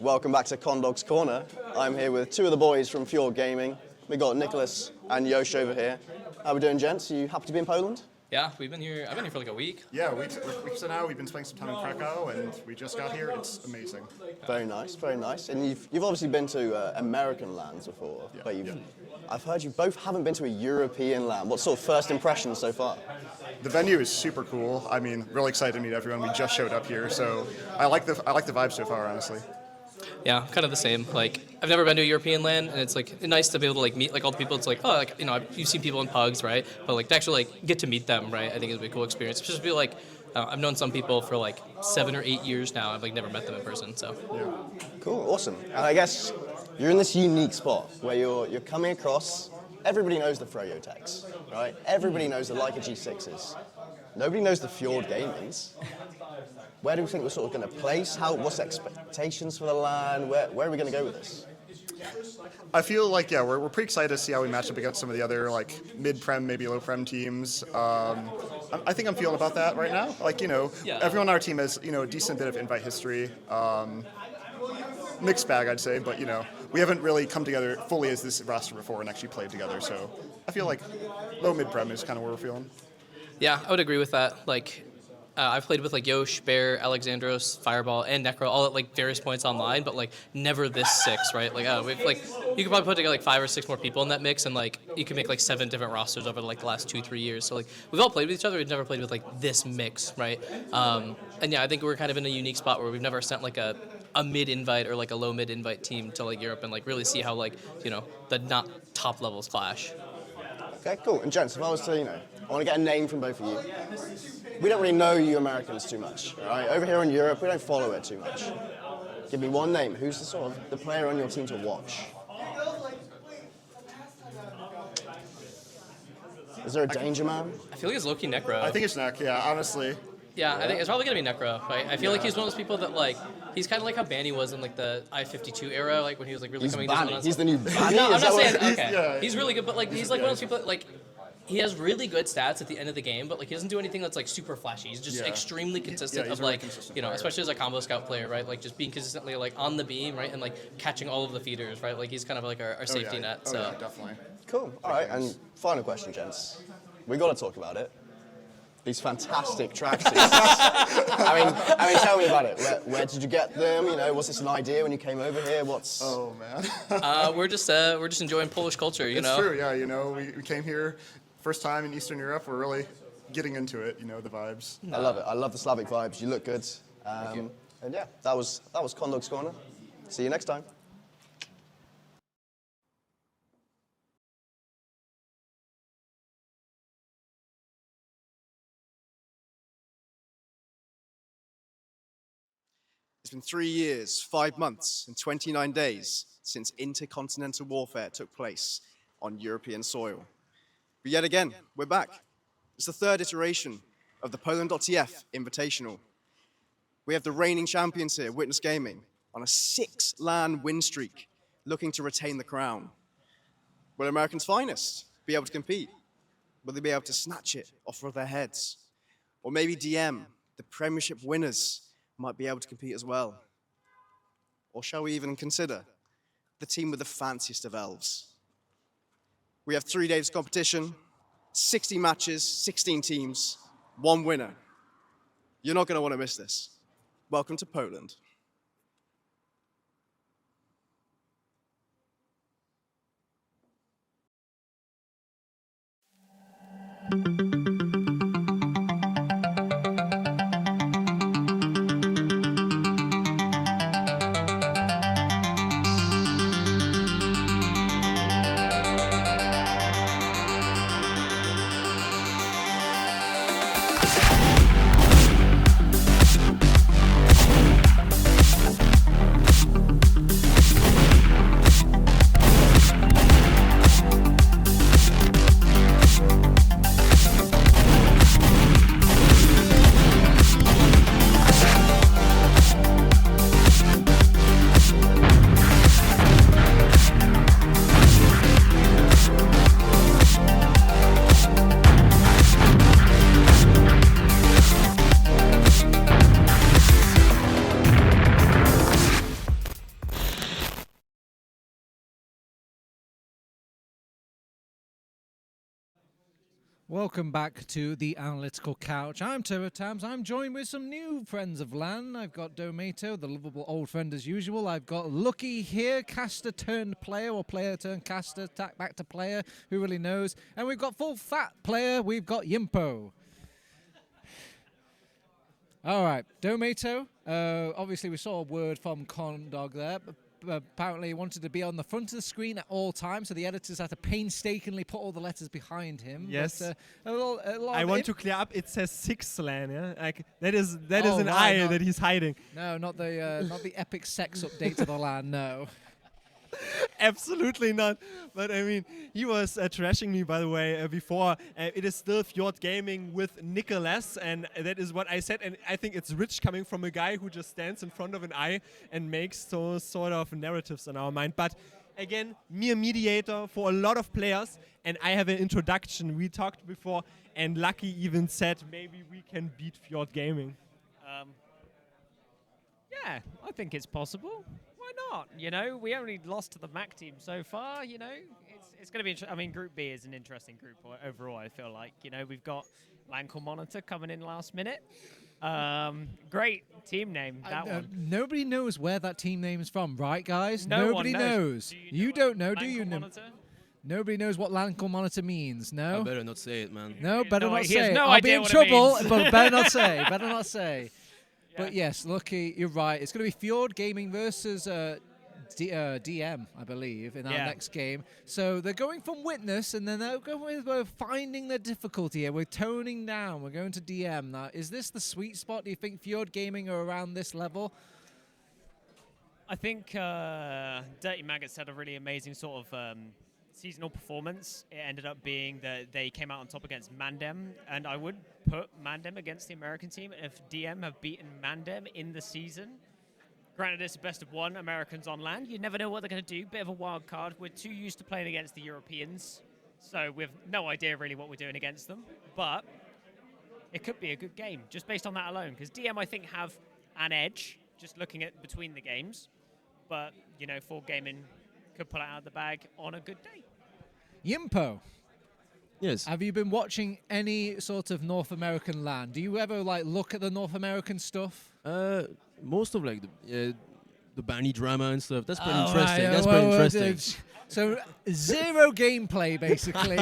welcome back to Condawg's Corner. I'm here with two of the boys from Fjord Gaming. We got Nicholas and Yosh over here. How we doing, gents? You happy to be in Poland? Yeah, we've been here. I've been here for like a week. Yeah, weeks so now. We've been spending some time in Krakow, and we just got here. It's amazing. Very nice, very nice. And you've obviously been to American LANs before, but I've heard you both haven't been to a European LAN. What sort of first impressions so far? The venue is super cool. I mean, really excited to meet everyone. We just showed up here, so I like the vibe so far, honestly. Yeah, kind of the same. Like, I've never been to a European LAN, and it's like nice to be able to like meet like all the people. It's like, oh, like, you know, you've seen people in pugs, right? But like to actually like get to meet them, right? I think it'd be a cool experience. It's just be like, I've known some people for like 7 or 8 years now. I've like never met them in person, so. Yeah. Cool, awesome. And I guess you're in this unique spot where you're coming across. Everybody knows the Froyo techs, right? Everybody knows the Leica G6s. Nobody knows the Fjord gamings. Where do we think we're sort of going to place? What's the expectations for the LAN? Where are we going to go with this? I feel like, yeah, we're pretty excited to see how we match up against some of the other like mid-prem, maybe low-prem teams. I think I'm feeling about that right now. Like, you know, everyone on our team has, you know, a decent bit of invite history. Mixed bag, I'd say, but, you know, we haven't really come together fully as this roster before and actually played together. So I feel like low mid-prem is kind of where we're feeling. Yeah, I would agree with that. Like, I've played with like Yosh, Bear, Alexandros, Fireball, and Necro all at like various points online, but like never this 6, right? Like, you could probably put together like 5 or 6 more people in that mix, and like you can make like 7 different rosters over like the last 2-3 years. So like we've all played with each other, we've never played with like this mix, right? And yeah, I think we're kind of in a unique spot where we've never sent like a mid-invite or like a low mid-invite team to like Europe and like really see how like, you know, the not top levels clash. Okay, cool. And gents, if I was to, I want to get a name from both of you. We don't really know you Americans too much, right? Over here in Europe, we don't follow it too much. Give me one name. Who's the sort of the player on your team to watch? Is there a danger man? I feel like it's low-key Necro. I think it's Neck, yeah, honestly. Yeah, I think it's probably going to be Necro. Right? I feel like he's one of those people that, like, he's kind of like how Banny was in, like, the I-52 era, like, when he was, like, really coming Banny. He's the new Banny? No, I'm not saying, okay. Yeah, he's really good, but, like, he's, like, one of those people that, like, he has really good stats at the end of the game, but, like, he doesn't do anything that's, like, super flashy. He's just extremely consistent of, like, you know, especially as a combo scout player, right? Like, just being consistently, like, on the beam, right? And, like, catching all of the feeders, right? Like, he's kind of, like, our safety net, so. Yeah, definitely. Cool. All right, and final question, gents. We got to talk about it. These fantastic tracksuits. I mean, tell me about it. Where did you get them? You know, was this an idea when you came over here? Oh man. We're just enjoying Polish culture. You know. It's true. Yeah. You know, we came here first time in Eastern Europe. We're really getting into it. You know, the vibes. I love it. I love the Slavic vibes. You look good. Thank you. And yeah, that was Condawg's Corner. See you next time. It's been 3 years, 5 months, and 29 days since intercontinental warfare took place on European soil. But yet again, we're back. It's the 3rd iteration of the poLANd.tf Invitational. We have the reigning champions here, Witness Gaming, on a 6 LAN win streak, looking to retain the crown. Will Americans' finest be able to compete? Will they be able to snatch it off of their heads? Or maybe DM, the Premiership winners, might be able to compete as well. Or shall we even consider the team with the fanciest of elves? We have 3 days of competition, 60 matches, 16 teams, 1 winner. You're not going to want to miss this. Welcome to Poland. Welcome back to the Analytical Couch. I'm TurboTabs. I'm joined with some new friends of LAN. I've got Domaytoe, the lovable old friend as usual. I've got Lucky here, caster turned player, or player turned caster, back to player, who really knows. And we've got full fat player, we've got Ympo. All right, Domaytoe. Obviously, we saw a word from Condawg there. Apparently he wanted to be on the front of the screen at all times, so the editors had to painstakingly put all the letters behind him. Yes. But, I want to clear up. It says 6 LAN. Yeah, like that is an right, eye that he's hiding. No, not the epic sex update to the LAN. No. Absolutely not. But I mean, he was trashing me, by the way, before. It is still Fjord Gaming with Nicholas, and that is what I said. And I think it's rich coming from a guy who just stands in front of an eye and makes those sort of narratives in our mind. But again, mere mediator for a lot of players, and I have an introduction. We talked before, and Lucky even said maybe we can beat Fjord Gaming. Yeah, I think it's possible. Why not? You know, we only lost to the MAC team so far. You know, it's going to be interesting. I mean, Group B is an interesting group overall, I feel like. You know, we've got LAN Monitor coming in last minute. Great team name, that one. Nobody knows where that team name is from, right, guys? Nobody knows. You don't know, do you? Monitor? Nobody knows what LAN Monitor means, no? I better not say it, man. No, better not He has say it. no I'll be idea in what it trouble, means. but better not say. Better not say. Yeah. But yes, Lucky, you're right. It's going to be Fjord Gaming versus DM, I believe, in our next game. So they're going from witness, and then they're going with we're finding the difficulty here. We're toning down. We're going to DM now. Is this the sweet spot? Do you think Fjord Gaming are around this level? I think Dirty Maggots had a really amazing sort of seasonal performance. It ended up being that they came out on top against Mandem, and I would put Mandem against the American team. If DM have beaten Mandem in the season, granted it's a best of one, Americans on land, you never know what they're going to do. Bit of a wild card. We're too used to playing against the Europeans, so we have no idea really what we're doing against them. But it could be a good game just based on that alone, because DM I think have an edge just looking at between the games. But you know, Fjord Gaming could pull it out of the bag on a good day. Ympo, Yes. have you been watching any sort of North American LAN? Do you ever like look at the North American stuff? Most of like the Banny drama and stuff. That's pretty Oh, interesting. right, That's well, pretty interesting. So zero gameplay, basically.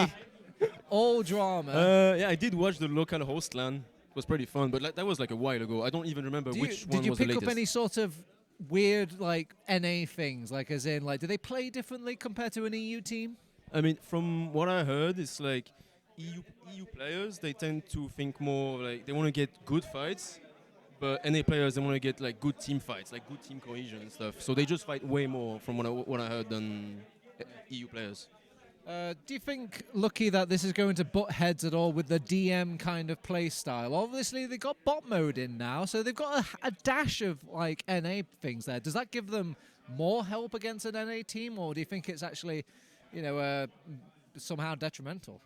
All drama. Yeah, I did watch the local host LAN. It was pretty fun, but like, that was like a while ago. I don't even remember which one did you was the pick latest. up any sort of weird like NA things? Like as in, like, do they play differently compared to an EU team? I mean, from what I heard, it's like EU players, they tend to think more like they want to get good fights, but NA players, they want to get like good team fights, like good team cohesion and stuff. So they just fight way more from what I heard than EU players. Do you think, Lucky, that this is going to butt heads at all with the DM kind of play style? Obviously, they've got bot mode in now, so they've got a dash of like NA things there. Does that give them more help against an NA team, or do you think it's actually, you know, somehow detrimental?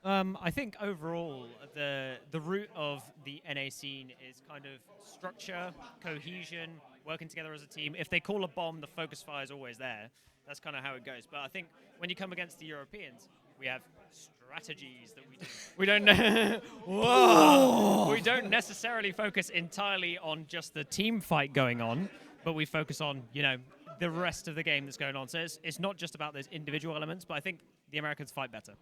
I think overall the root of the NA scene is kind of structure, cohesion, working together as a team. If they call a bomb, the focus fire is always there. That's kind of how it goes. But I think when you come against the Europeans, we have strategies that we do. We don't Whoa! We don't necessarily focus entirely on just the team fight going on, but we focus on, you know, the rest of the game that's going on. So it's not just about those individual elements, but I think the Americans fight better.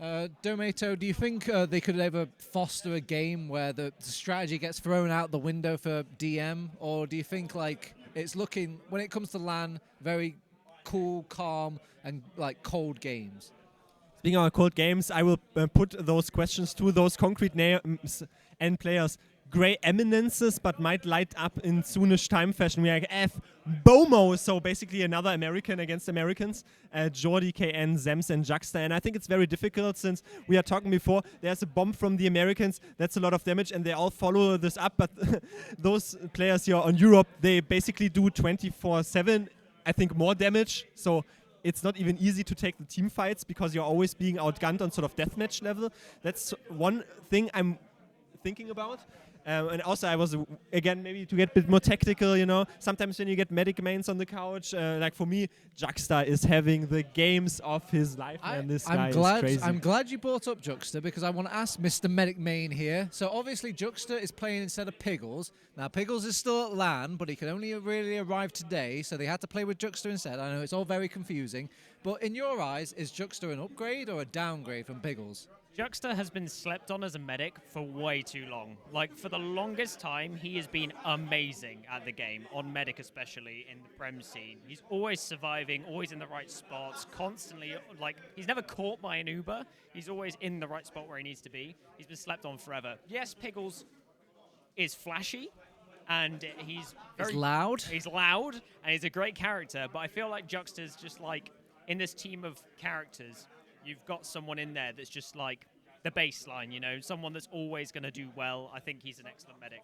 Domaytoe, do you think they could ever foster a game where the strategy gets thrown out the window for DM, or do you think like it's looking, when it comes to LAN, very cool, calm, and like cold games? Speaking of cold games, I will put those questions to those concrete names and players. Grey eminences, but might light up in soonish time fashion. We have BOMO, so basically another American against Americans. Jordi, KN, Zems, and Juxta. And I think it's very difficult since we are talking before. There's a bomb from the Americans. That's a lot of damage, and they all follow this up. But those players here on Europe, they basically do 24/7, I think, more damage. So it's not even easy to take the team fights because you're always being outgunned on sort of deathmatch level. That's one thing I'm thinking about. And also, I was, again, maybe to get a bit more tactical, you know, sometimes when you get medic mains on the couch, like for me, Juxta is having the games of his life, and this guy is crazy. I'm glad you brought up Juxta, because I want to ask Mr. Medic Main here. So obviously Juxta is playing instead of Piggles. Now Piggles is still at LAN, but he can only really arrive today, so they had to play with Juxta instead. I know it's all very confusing, but in your eyes, is Juxta an upgrade or a downgrade from Piggles? Juxta has been slept on as a medic for way too long. Like, for the longest time, he has been amazing at the game, on medic especially, in the Prem scene. He's always surviving, always in the right spots, constantly, like, he's never caught by an Uber. He's always in the right spot where he needs to be. He's been slept on forever. Yes, Piggles is flashy, and he's loud. He's loud, and he's a great character, but I feel like Juxta's just like, in this team of characters, you've got someone in there that's just like the baseline, you know, someone that's always going to do well. I think he's an excellent medic.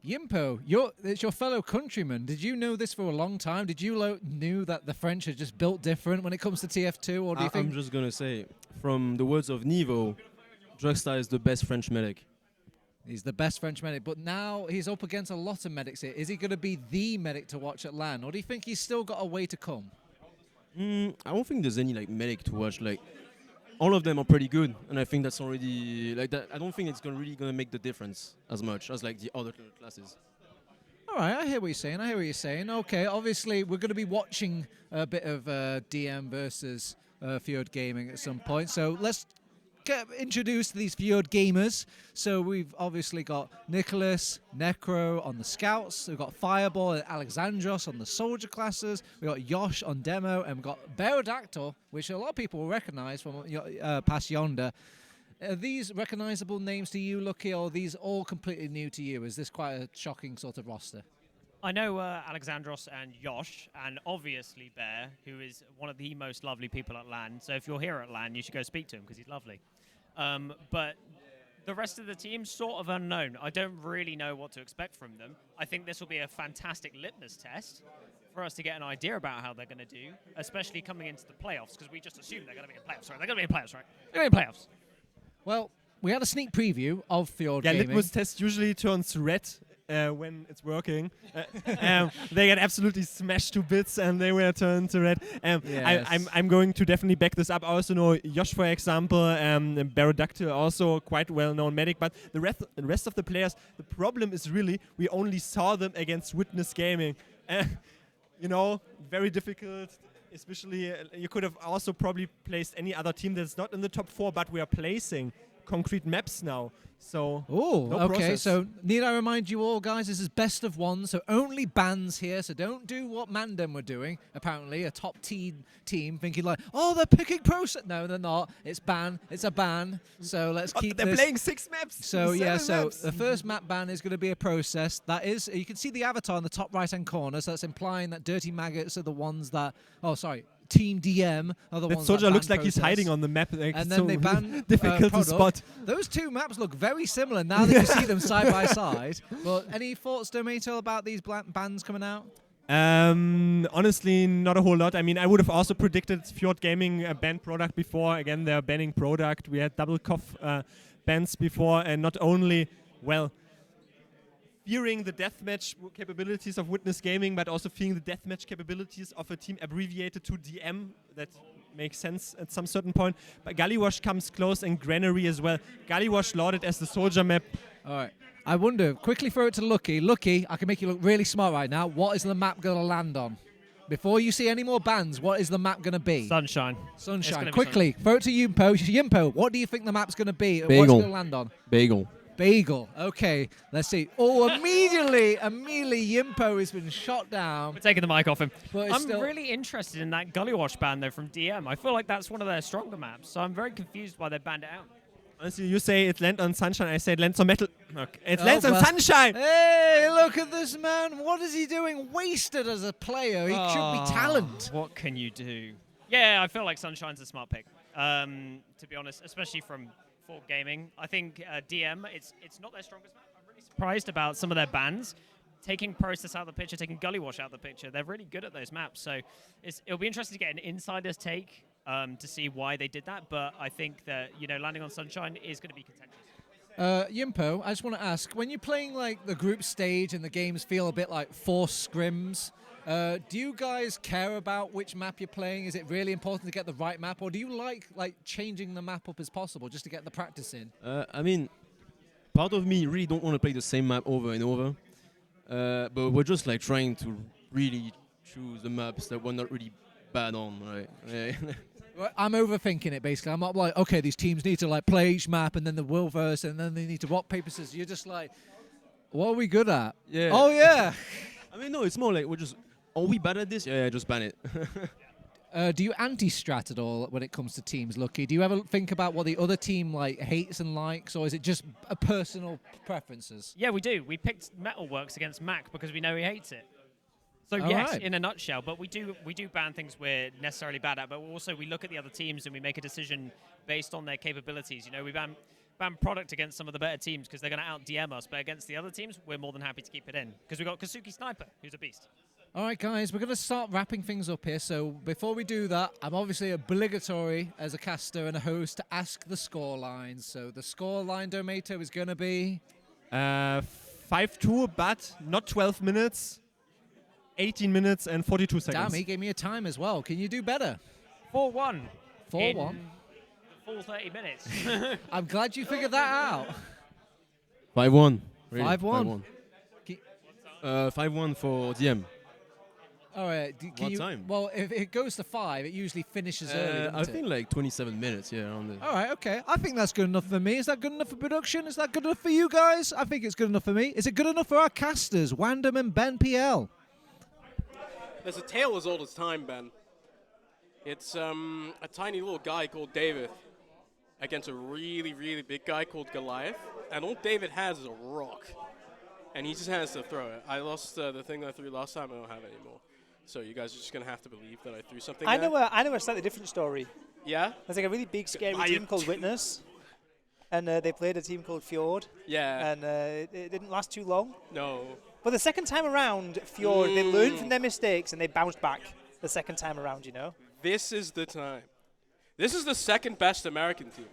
Ympo, it's your fellow countryman. Did you know this for a long time? Did you knew that the French are just built different when it comes to TF2, or do you think? I'm just going to say, from the words of Nivo, Juxta is the best French medic. He's the best French medic, but now he's up against a lot of medics here. Is he going to be the medic to watch at LAN, or do you think he's still got a way to come? I don't think there's any like medic to watch. Like, all of them are pretty good, and I think that's already like that. I don't think it's really gonna make the difference as much as like the other classes. All right, I hear what you're saying. Okay, obviously we're going to be watching a bit of DM versus Fjord Gaming at some point. So let's get introduced to these Fjord gamers. So we've obviously got Nicholas, Necro on the Scouts. We've got Fireball and Alexandros on the Soldier classes. We've got Yosh on Demo, and we've got Berodactyl, which a lot of people will recognize from past yonder. Are these recognizable names to you, Lucky, or are these all completely new to you? Is this quite a shocking sort of roster? I know Alexandros and Yosh, and obviously Bear, who is one of the most lovely people at LAN. So if you're here at LAN, you should go speak to him because he's lovely. But the rest of the team, sort of unknown. I don't really know what to expect from them. I think this will be a fantastic litmus test for us to get an idea about how they're going to do, especially coming into the playoffs, because we just assume they're going to be in playoffs, right? They're going to be in playoffs, right? They're going to be in playoffs. Well, we had a sneak preview of Fjord Yeah, Gaming. litmus test usually turns red when it's working. They get absolutely smashed to bits, and they were turned to red. Yes. I'm going to definitely back this up. I also know Yosh, for example, Berodactyl, also quite well-known medic. But the rest of the players, the problem is really we only saw them against Witness Gaming. You know, very difficult. Especially, you could have also probably placed any other team that's not in the top 4, but we are placing concrete maps now. So, no okay. process. So, need I remind you all, guys, this is best of one, so only bans here. So don't do what Mandem were doing. Apparently, a top team thinking like, oh, they're picking process. No, they're not. It's ban. It's a ban. So let's keep. They're playing 6 maps. So yeah. So maps. the first map ban is going to be a process. That is, you can see the avatar in the top right-hand corner. So that's implying that dirty maggots are the ones that. Oh, sorry. Team DM are the that ones soldier that looks ban like he's process. hiding on the map. Like, And so then they ban difficult to spot. Those two maps look very similar now that you see them side by side. But any thoughts, Domaytoe, about these bans coming out? Honestly, not a whole lot. I mean, I would have also predicted Fjord Gaming ban product before. Again, they're banning product. We had double cough bans before, and not only, well, fearing the deathmatch capabilities of Witness Gaming, but also fearing the deathmatch capabilities of a team abbreviated to DM. That makes sense at some certain point. But Gullywash comes close, and Granary as well. Gullywash lauded as the soldier map. All right. I wonder, quickly throw it to Lucky. Lucky, I can make you look really smart right now. What is the map going to land on? Before you see any more bans, what is the map going to be? Sunshine. Sunshine. Quickly, throw it to Ympo. Ympo, what do you think the map's going to be? Bagel. What's it going to land on? Bagel. Bagel. Okay, let's see. Oh, immediately Ympo has been shot down. We're taking the mic off him. But it's I'm still really interested in that Gullywash ban, though, from DM. I feel like that's one of their stronger maps, so I'm very confused why they banned it out. Honestly, you say it lands on Sunshine, I say it lands on Metal. Okay. It lands on Sunshine! Hey, look at this man. What is he doing? Wasted as a player. He should be talent. What can you do? Yeah, I feel like Sunshine's a smart pick, to be honest, especially from Fjord Gaming. I think DM, it's not their strongest map. I'm really surprised about some of their bans. Taking Process out of the picture, taking Gullywash out of the picture. They're really good at those maps. So it'll be interesting to get an insider's take to see why they did that. But I think that, landing on Sunshine is going to be contentious. Ympo, I just want to ask, when you're playing like the group stage and the games feel a bit like forced scrims, do you guys care about which map you're playing? Is it really important to get the right map, or do you like changing the map up as possible just to get the practice in? I mean, part of me really don't want to play the same map over and over, but we're just like trying to really choose the maps that we're not really bad on, right? I'm overthinking it, basically. I'm not like, okay, these teams need to like play each map and then the will verse and then they need to rock, paper, scissors. You're just like, what are we good at? Yeah. Oh, yeah. I mean, no, it's more like are we bad at this? Yeah, just ban it. Do you anti-strat at all when it comes to teams, Lucky? Do you ever think about what the other team like hates and likes, or is it just a personal preferences? Yeah, we do. We picked Metalworks against Mac because we know he hates it. So All yes, right. in a nutshell, but we do ban things we're necessarily bad at, but also we look at the other teams and we make a decision based on their capabilities. You know, we ban product against some of the better teams because they're going to out-DM us, but against the other teams, we're more than happy to keep it in because we've got Kazuki Sniper, who's a beast. All right, guys, we're going to start wrapping things up here. So before we do that, I'm obviously obligatory as a caster and a host to ask the score lines. So the score line, Domaytoe, is going to be 5-2, but not 12 minutes. 18 minutes and 42 seconds. Damn, he gave me a time as well. Can you do better? 4-1. 4-1. In the full 30 minutes. I'm glad you figured that out. 5-1. Really? 5-1. 5-1 for DM. All right. What time? Well, if it goes to 5, it usually finishes early, doesn't I it? think like 27 minutes, yeah, around there. All right, okay. I think that's good enough for me. Is that good enough for production? Is that good enough for you guys? I think it's good enough for me. Is it good enough for our casters, Wandem and Ben PL? There's a tale as old as time, Ben. It's a tiny little guy called David against a really, really big guy called Goliath. And all David has is a rock. And he just has to throw it. I lost the thing that I threw last time. I don't have it anymore. So you guys are just going to have to believe that I threw something I there. know a slightly different story. Yeah? There's like a really big, scary team called Witness. And they played a team called Fjord. Yeah. And it didn't last too long. No. But the second time around, Fjord, they learned from their mistakes and they bounced back the second time around, you know? This is the time. This is the second best American team.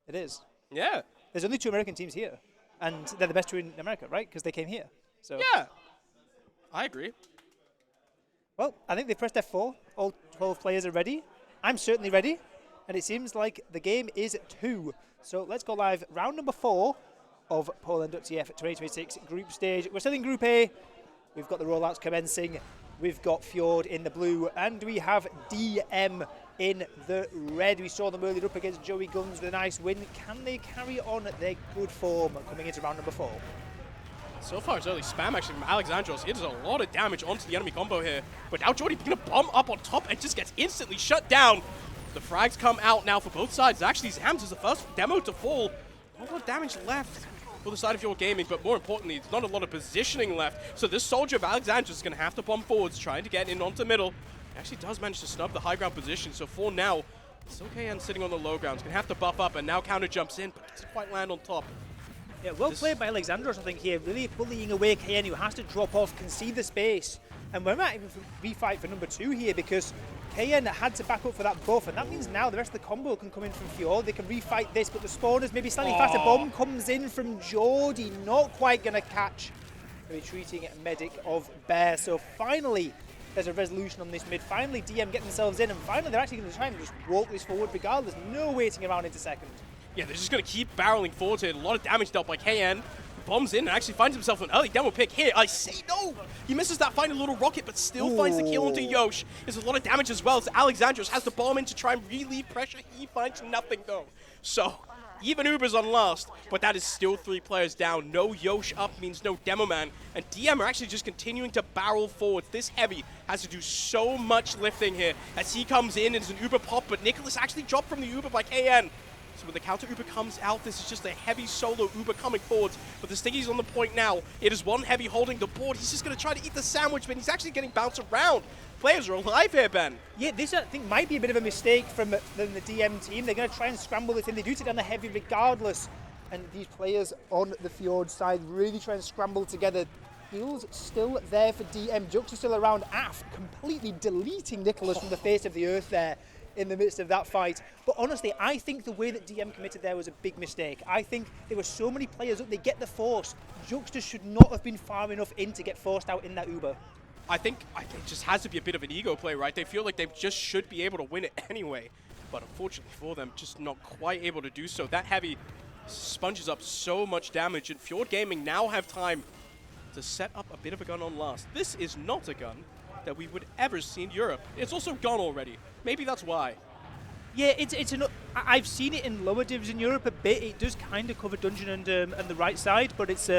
It is. Yeah. There's only 2 American teams here. And they're the best 2 in America, right? Because they came here. So Yeah. I agree. Well, I think they've pressed F4. All 12 players are ready. I'm certainly ready. And it seems like the game is 2. So let's go live. Round number 4 of poLANd.tf 2026 group stage. We're still in Group A. We've got the rollouts commencing. We've got Fjord in the blue. And we have DM in the red. We saw them earlier up against Joey Guns with a nice win. Can they carry on their good form coming into round number 4? So far, it's early spam actually from Alexandros. He does a lot of damage onto the enemy combo here. But now Jordy picking a bomb up on top and just gets instantly shut down. The frags come out now for both sides. Actually, Zams is the first demo to fall. Not a lot of damage left for the side of Fjord Gaming, but more importantly, there's not a lot of positioning left. So this soldier of Alexandros is going to have to bomb forwards, trying to get in onto middle. He actually does manage to snub the high ground position. So for now, it's OKN sitting on the low ground. He's going to have to buff up, and now counter jumps in, but doesn't quite land on top. Yeah, well played by Alexandros, I think, here, really bullying away KN, who has to drop off, concede the space. And we might even refight for number 2 here, because KN had to back up for that buff, and that means now the rest of the combo can come in from Fjord. They can refight this, but the spawners maybe slightly faster. Bomb comes in from Jordy, not quite going to catch the retreating medic of Bear. So finally, there's a resolution on this mid. Finally, DM get themselves in, and finally they're actually going to try and just walk this forward regardless. No waiting around into second. Yeah, they're just going to keep barreling forward here. A lot of damage dealt by KN. Bombs in and actually finds himself an early demo pick here. I say no! He misses that final little rocket, but still finds the kill onto Yosh. There's a lot of damage as well, so Alexandros has the bomb in to try and relieve pressure. He finds nothing though. So, even Uber's on last, but that is still 3 players down. No Yosh up means no Demo Man, and DM are actually just continuing to barrel forward. This heavy has to do so much lifting here as he comes in. It's an Uber pop, but Nicholas actually dropped from the Uber by KN. So when the counter Uber comes out, this is just a heavy solo Uber coming forwards. But the Stiggy's on the point now. It is one heavy holding the board. He's just going to try to eat the sandwich, but he's actually getting bounced around. Players are alive here, Ben. Yeah, this I think might be a bit of a mistake from the DM team. They're going to try and scramble it in. They do take down the heavy regardless. And these players on the Fjord side really try and scramble together. Heals still there for DM. Jux is still around. Aft completely deleting Nicholas from the face of the earth there. in the midst of that fight. But honestly, I think the way that DM committed there was a big mistake. I think there were so many players up, they get the force. Juxta should not have been far enough in to get forced out in that Uber. I think it just has to be a bit of an ego play, right? They feel like they just should be able to win it anyway. But unfortunately for them, just not quite able to do so. That heavy sponges up so much damage, and Fjord Gaming now have time to set up a bit of a gun on last. This is not a gun that we would ever see in Europe. It's also gone already. Maybe that's why. Yeah, I've seen it in lower divs in Europe a bit. It does kind of cover dungeon and the right side, but it's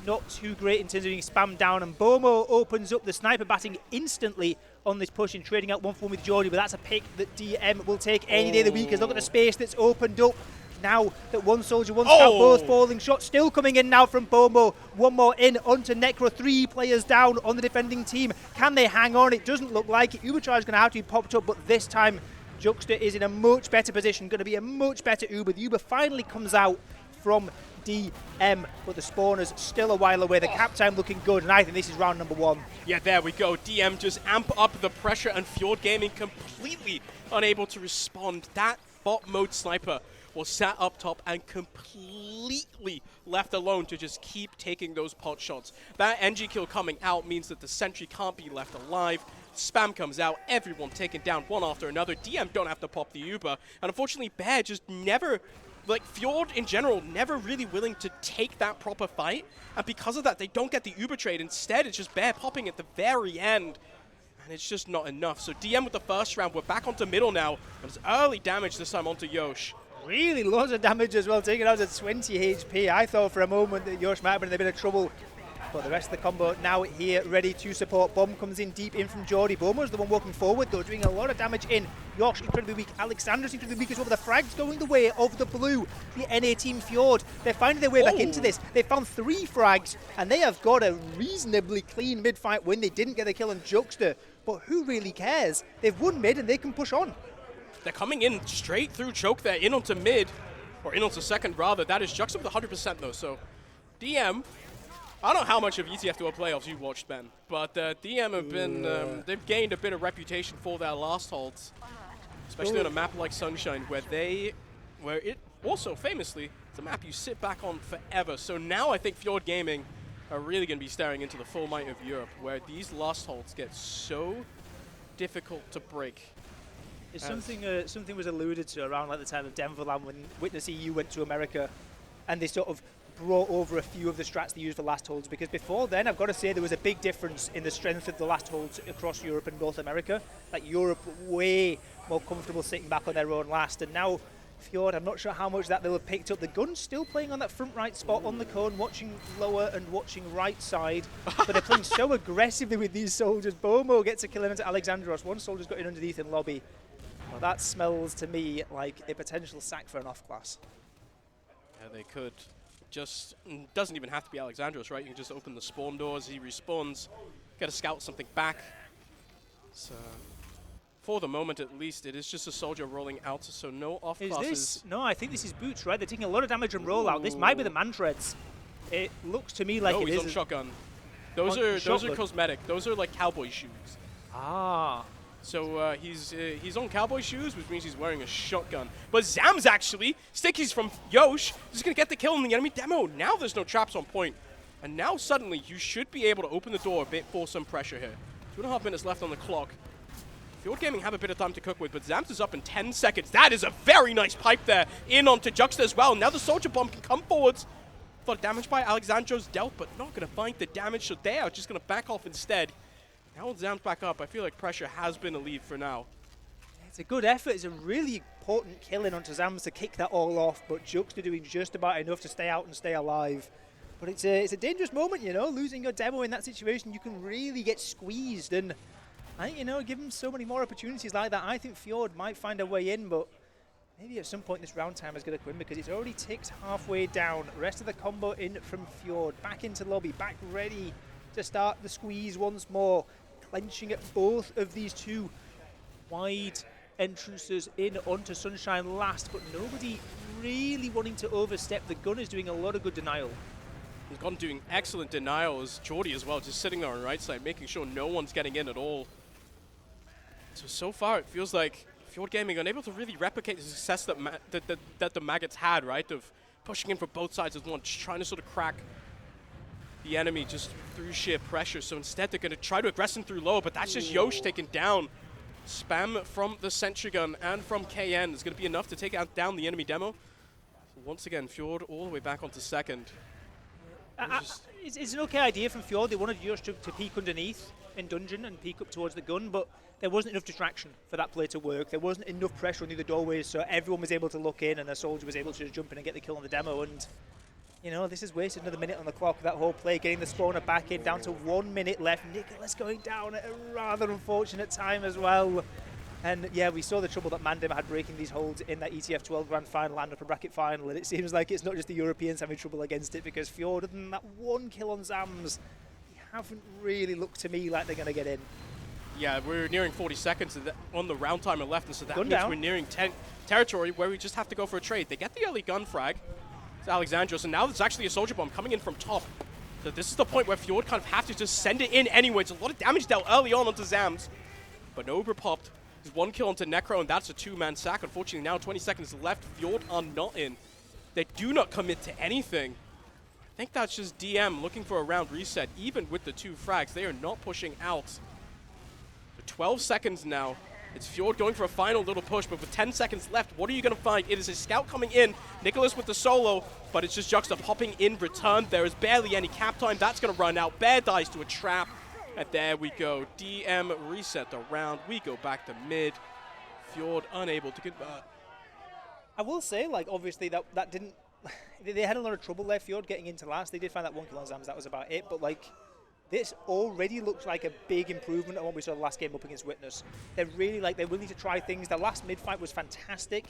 not too great in terms of being spammed down. And Bomo opens up the sniper batting instantly on this push and trading out 1-for-1 with Jordy, but that's a pick that DM will take any day of the week. Look at the space that's opened up. Now that one soldier, one scout, both falling shots still coming in now from Bomo. One more in onto Necro. 3 players down on the defending team. Can they hang on? It doesn't look like it. Ubercharge is going to have to be popped up, but this time Juxta is in a much better position. Going to be a much better Uber. The Uber finally comes out from DM, but the spawner's still a while away. The cap time looking good, and I think this is round number 1. Yeah, there we go. DM just amp up the pressure, and Fjord Gaming completely unable to respond. That bot mode sniper was sat up top and completely left alone to just keep taking those pot shots. That NG kill coming out means that the sentry can't be left alive. Spam comes out, everyone taken down one after another. DM don't have to pop the Uber, and unfortunately Bear just never, like Fjord in general, never really willing to take that proper fight, and because of that they don't get the Uber trade. Instead it's just Bear popping at the very end, and it's just not enough. So DM with the first round, we're back onto middle now, and it's early damage this time onto Yosh. Really loads of damage as well, taking out at 20 HP. I thought for a moment that Yosh might have been in a bit of trouble, but the rest of the combo now here ready to support. Bomb comes in deep in from Jordy. Bomo's the one walking forward though, doing a lot of damage in. Yosh incredibly weak. Alexander's incredibly weak as well. The frag's going the way of the blue. The NA team Fjord, they're finding their way back into this. They found 3 frags, and they have got a reasonably clean mid-fight win. They didn't get the kill on Juxta, but who really cares? They've won mid and they can push on. They're coming in straight through choke there, in onto mid, or in onto second rather. That is Juxta with 100% though, so DM, I don't know how much of ETF2 playoffs you watched, Ben, but DM have been, they've gained a bit of reputation for their last holds, especially on a map like Sunshine, where it also famously, it's a map you sit back on forever. So now I think Fjord Gaming are really going to be staring into the full might of Europe, where these last holds get so difficult to break. It's something was alluded to around like the time of Denverland when Witness EU went to America, and they sort of brought over a few of the strats they used for last holds, because before then I've got to say there was a big difference in the strength of the last holds across Europe and North America. Like Europe way more comfortable sitting back on their own last, and now Fjord, I'm not sure how much that they'll have picked up. The GUNZ still playing on that front right spot on the cone, watching lower and watching right side, but they're playing so aggressively with these soldiers. Bomo gets a kill into Alexandros. One soldier's got in underneath in lobby. Well, that smells to me like a potential sack for an off-class. Yeah, they could. Just doesn't even have to be Alexandros, right? You can just open the spawn doors, he respawns, get a scout something back. So, for the moment at least, it is just a soldier rolling out, so no off-classes. Is this? No, I think this is Boots, right? They're taking a lot of damage and rollout. This might be the Mantreads. It looks to me like no, it is. he's on shotgun. Those are cosmetic. Those are like cowboy shoes. Ah. So he's on cowboy shoes, which means he's wearing a shotgun. But Zam's actually, stickies from Yosh, just going to get the kill in the enemy demo. Now there's no traps on point. And now suddenly you should be able to open the door a bit for some pressure here. 2.5 minutes left on the clock. Fjord Gaming have a bit of time to cook with, but Zams is up in 10 seconds. That is a very nice pipe there, in onto Juxta as well. Now the soldier bomb can come forwards. Thought damage by Alexandro's dealt, but not going to find the damage, so they are just going to back off instead. Now with Zams back up, I feel like pressure has been alleviated for now. It's a good effort. It's a really important killing onto Zams to kick that all off, but Juxta doing just about enough to stay out and stay alive. But it's a dangerous moment, you know, losing your demo in that situation. You can really get squeezed, and I think, you know, give them so many more opportunities like that. I think Fjord might find a way in, but maybe at some point this round time is going to win, because it's already ticked halfway down. Rest of the combo in from Fjord, back into lobby, back ready to start the squeeze once more. Clenching at both of these two wide entrances in onto Sunshine last, but nobody really wanting to overstep. The gun is doing a lot of good denial. He's gone doing excellent denial as Jordy as well, just sitting there on the right side, making sure no one's getting in at all. So far it feels like Fjord Gaming unable to really replicate the success that that the Maggots had, right? Of pushing in from both sides at once, trying to sort of crack the enemy just through sheer pressure. So instead they're going to try to aggress him through low, but that's just Yosh taken down. Spam from the sentry gun and from KN is going to be enough to take down the enemy demo. So once again, Fjord all the way back onto second. It's an okay idea from Fjord. They wanted Yosh to peek underneath in dungeon and peek up towards the gun, but there wasn't enough distraction for that play to work. There wasn't enough pressure on the doorways, so everyone was able to look in and the soldier was able to just jump in and get the kill on the demo. And you know, this has wasted another minute on the clock, that whole play, getting the spawner back in, down to 1 minute left. Nicholas going down at a rather unfortunate time as well. And yeah, we saw the trouble that Mandem had breaking these holds in that ETF 12 Grand Final and upper bracket final, and it seems like it's not just the Europeans having trouble against it, because Fjord, other than that 1 kill on Zams, haven't really looked to me like they're going to get in. Yeah, we're nearing 40 seconds on the round timer left, and so that means down. we're nearing territory where we just have to go for a trade. They get the early gun frag. It's Alexandros, and now there's actually a soldier bomb coming in from top. So this is the point where Fjord kind of have to just send it in anyway. It's a lot of damage dealt early on onto Zams, but Nobra popped. There's 1 kill onto Necro, and that's a 2-man sack. Unfortunately, now 20 seconds left. Fjord are not in. They do not commit to anything. I think that's just DM looking for a round reset. Even with the 2 frags, they are not pushing out. So 12 seconds now. It's Fjord going for a final little push, but with 10 seconds left, what are you going to find? It is a scout coming in. Nicholas with the solo, but it's just Juxta popping in return. There is barely any cap time. That's going to run out. Bear dies to a trap. And there we go. DM reset the round. We go back to mid. Fjord unable to convert. I will say, like, obviously that didn't... They had a lot of trouble there, Fjord, getting into last. They did find that 1 kill on Zams. That was about it. But, like, this already looks like a big improvement on what we saw the last game up against Witness. They're really, like, they're willing to try things. The last mid-fight was fantastic.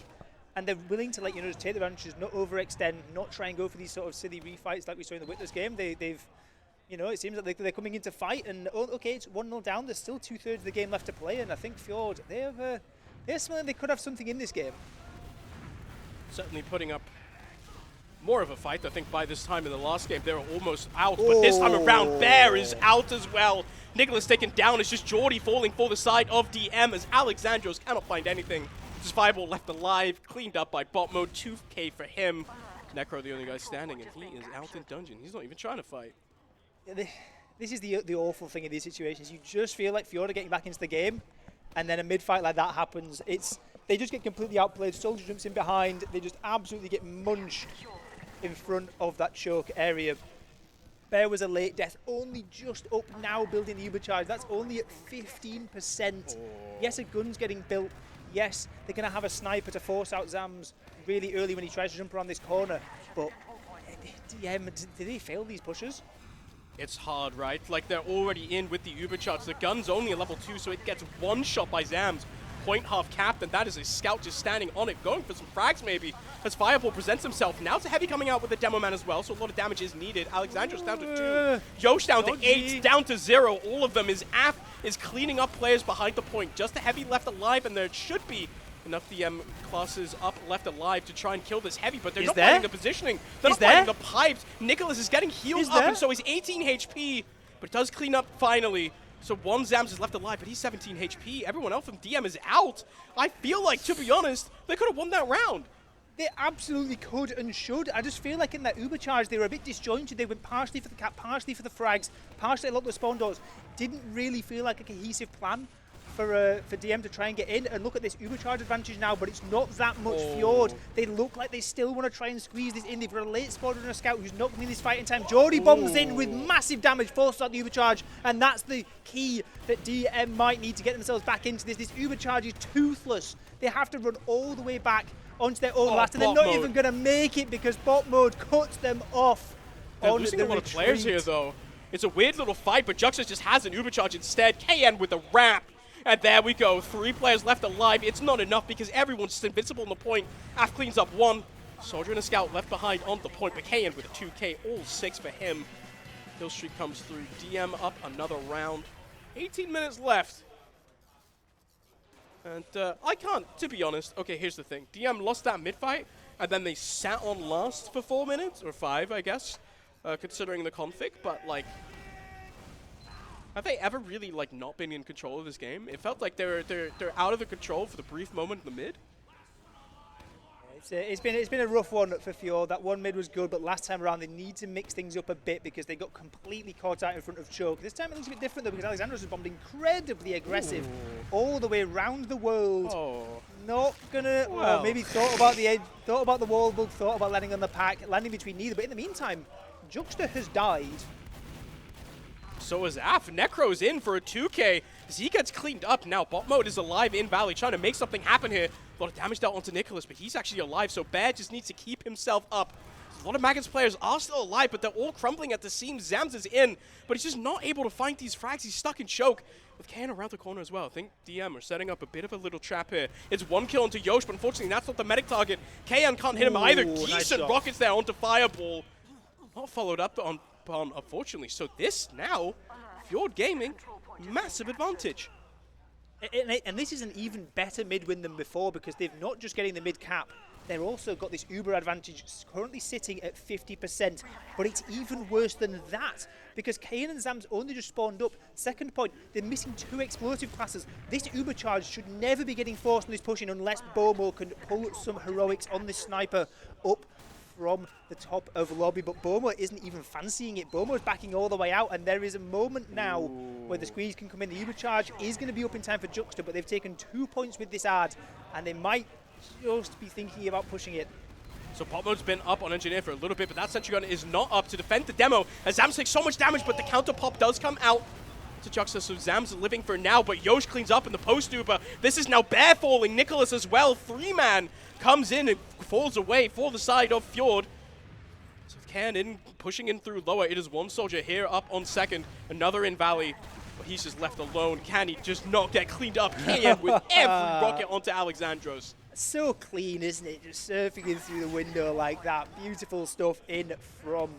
And they're willing to, like, you know, just take the advantages, not overextend, not try and go for these sort of silly refights like we saw in the Witness game. They've... You know, it seems like they're coming into fight, and okay, it's 1-0 down. There's still 2/3 of the game left to play, and I think Fjord, they're smelling they could have something in this game. Certainly putting up more of a fight. I think by this time in the last game, they were almost out, but this time around, Bear is out as well. Nicholas taken down. It's just Jordy falling for the side of DM as Alexandros cannot find anything. Just Fireball left alive, cleaned up by bot mode. 2K for him. Necro, the only guy standing, and he is out in dungeon. He's not even trying to fight. This is the awful thing in these situations. You just feel like Fjord are getting back into the game, and then a mid-fight like that happens. They just get completely outplayed. Soldier jumps in behind. They just absolutely get munched in front of that choke area. Bear was a late death, only just up now building the Uber charge. That's only at 15%. Yes, a gun's getting built. Yes, they're going to have a sniper to force out Zams really early when he tries to jump around this corner. But did they fail these pushes? It's hard, right? Like, they're already in with the Uber charge. The gun's only a level 2, so it gets 1 shot by Zams. Point half capped, and that is a scout just standing on it, going for some frags maybe, as Fireball presents himself. Now it's a heavy coming out with the Demo Man as well, so a lot of damage is needed. Alexandros down to 2. Yosh down to 8, down to 0. All of them. Af is cleaning up players behind the point. Just a heavy left alive, and there should be enough DM classes up left alive to try and kill this heavy, but they're not finding the positioning. They're not finding the pipes. Nicholas is getting healed up, and so he's 18 HP, but does clean up finally. So 1 Zams is left alive, but he's 17 HP. Everyone else from DM is out. I feel like, to be honest, they could have won that round. They absolutely could and should. I just feel like in that Uber charge, they were a bit disjointed. They went partially for the cap, partially for the frags, partially a lot of the spawn doors. Didn't really feel like a cohesive plan for DM to try and get in. And look at this Uber charge advantage now, but it's not that much Fjord. They look like they still want to try and squeeze this in. They've got a late spawner and a scout who's not winning this fight in time. Jordy bombs in with massive damage, forces out the Uber charge, and that's the key that DM might need to get themselves back into this. This Uber charge is toothless. They have to run all the way back onto their own last, and they're not even going to make it because bot mode cuts them off. They're losing a lot of players here, though. It's a weird little fight, but Juxus just has an Uber charge instead. KN with the wrap. And there we go, 3 players left alive. It's not enough because everyone's just invincible on the point. Af cleans up 1. Soldier and a scout left behind on the point. But KN with a 2K, all 6 for him. Kill streak comes through. DM up another round. 18 minutes left. And I can't, to be honest. Okay, here's the thing. DM lost that mid-fight, and then they sat on last for 4 minutes, or 5, I guess, considering the config. But, like, Have they ever really like not been in control of this game? It felt like they're out of the control for the brief moment in the mid. It's been a rough one for Fjord. That one mid was good, but last time around they need to mix things up a bit because they got completely caught out in front of Choke. This time it looks a bit different though because Alexandros has bombed incredibly aggressive all the way around the world. Not gonna, well, maybe thought about the edge, thought about the wall bug, thought about landing on the pack, landing between neither. But in the meantime, Juxta has died. So is Af. Necro's in for a 2K as he gets cleaned up. Now bot mode is alive in Valley, trying to make something happen here. A lot of damage dealt onto Nicholas, but he's actually alive, so Bear just needs to keep himself up. A lot of Magnus players are still alive, but they're all crumbling at the seams. Zams is in, but he's just not able to find these frags. He's stuck in choke. With Kayan around the corner as well. I think DM are setting up a bit of a little trap here. It's one kill into Yosh, but unfortunately that's not the medic target. Kayan can't hit him either. Decent rockets there onto Fireball. Not followed up on unfortunately. So this now, Fjord Gaming, massive advantage. And this is an even better mid win than before because they've not just getting the mid cap, they've also got this uber advantage currently sitting at 50%, but it's even worse than that because Kayan and Zams only just spawned up. Second point, they're missing 2 explosive classes. This uber charge should never be getting forced on this pushing unless Bomo can pull some heroics on this sniper up from the top of lobby, but Bomo isn't even fancying it. Bomo's backing all the way out, and there is a moment now where the squeeze can come in. The uber charge is going to be up in time for Juxta, but they've taken 2 points with this ad, and they might just be thinking about pushing it. So Pop Mode's been up on Engineer for a little bit, but that sentry gun is not up to defend the demo, as Zams takes so much damage, but the counter pop does come out to Juxta, so Zams living for now, but Yosh cleans up in the post uber. This is now Bear falling, Nicholas as well. 3-man comes in and falls away for the side of Fjord. So Kayan in, pushing in through lower. It is one soldier here up on second, another in Valley, but he's just left alone. Can he just not get cleaned up? Kayan with every rocket onto Alexandros. So clean, isn't it? Just surfing in through the window like that. Beautiful stuff in from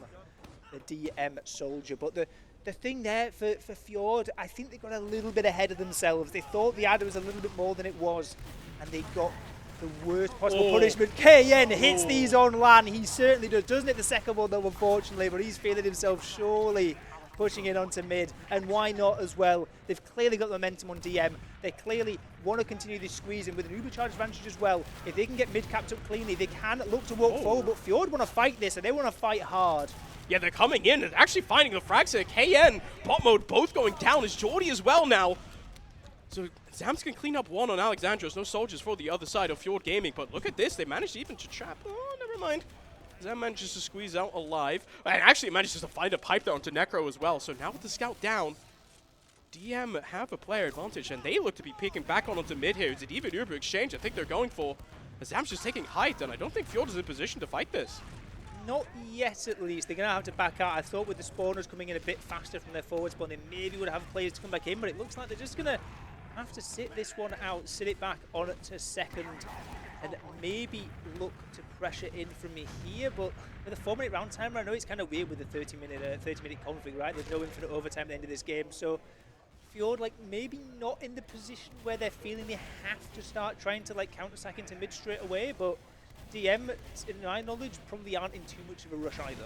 the DM soldier. But the thing there for Fjord, I think they got a little bit ahead of themselves. They thought the ad was a little bit more than it was, and they got the worst possible punishment. Kayan hits these on LAN. He certainly does. Doesn't hit the second one though, unfortunately, but he's feeling himself surely pushing it onto mid. And why not as well? They've clearly got momentum on DM. They clearly want to continue this squeeze, and with an uber charge advantage as well, if they can get mid capped up cleanly, they can look to walk forward. But Fjord want to fight this, and they want to fight hard. Yeah, they're coming in and actually finding the frags here. KN, bot mode, both going down. Is Jordy as well now. So Zams can clean up one on Alexandros. No soldiers for the other side of Fjord Gaming. But look at this. They managed even to trap. Oh, never mind. Zam manages to squeeze out alive. And actually manages to find a pipe there onto Necro as well. So now with the scout down, DM have a player advantage. And they look to be peeking back onto mid here. Is it even Uber exchange? I think they're going for. Zam's just taking height. And I don't think Fjord is in position to fight this. Not yet, at least. They're going to have to back out. I thought with the spawners coming in a bit faster from their forward spawn, they maybe would have players to come back in, but it looks like they're just going to have to sit this one out, sit it back on to second, and maybe look to pressure in from here. But with a 4-minute round timer, I know it's kind of weird with the 30-minute config, right? There's no infinite overtime at the end of this game, so Fjord, like, maybe not in the position where they're feeling they have to start trying to, like, counter-sack into mid straight away, but DM, in my knowledge, probably aren't in too much of a rush either.